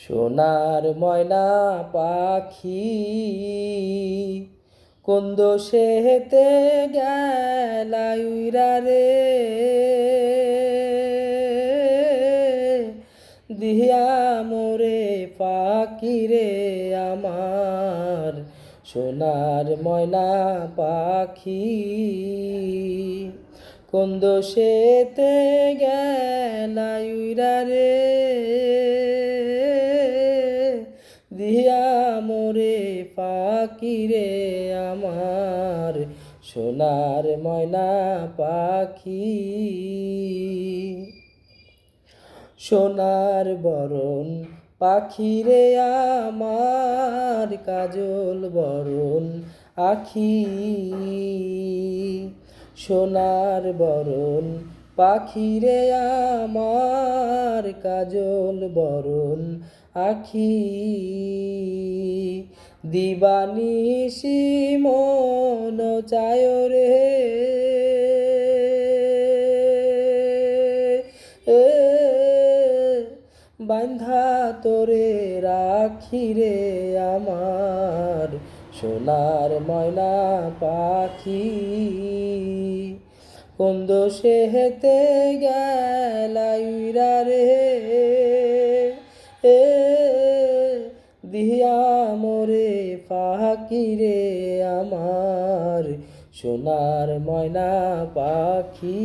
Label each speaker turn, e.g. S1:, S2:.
S1: সোনার ময়না পাখি কোন দোষেতে গেলা উইরা রে, দিয়া মোরে পাখি রে আমার সোনার ময়না পাখি কোন দোষেতে গেলা উইরা রে, দিয়া মোরে পাখি রে আমার সোনার ময়না পাখি। সোনার বরণ পাখি রে আমার কাজল বরণ আখি, সোনার বরণ পাখি রে আমার কাজল বরণ আখি, দিবানিশি মন চায় রে, বান্ধা তোরে রাখি রে আমার সোনার ময়না পাখি কোন দোষে হেতে গেলা উইরা রে, দিয়া মোরে পাখি রে আমার সোনার ময়না পাখি।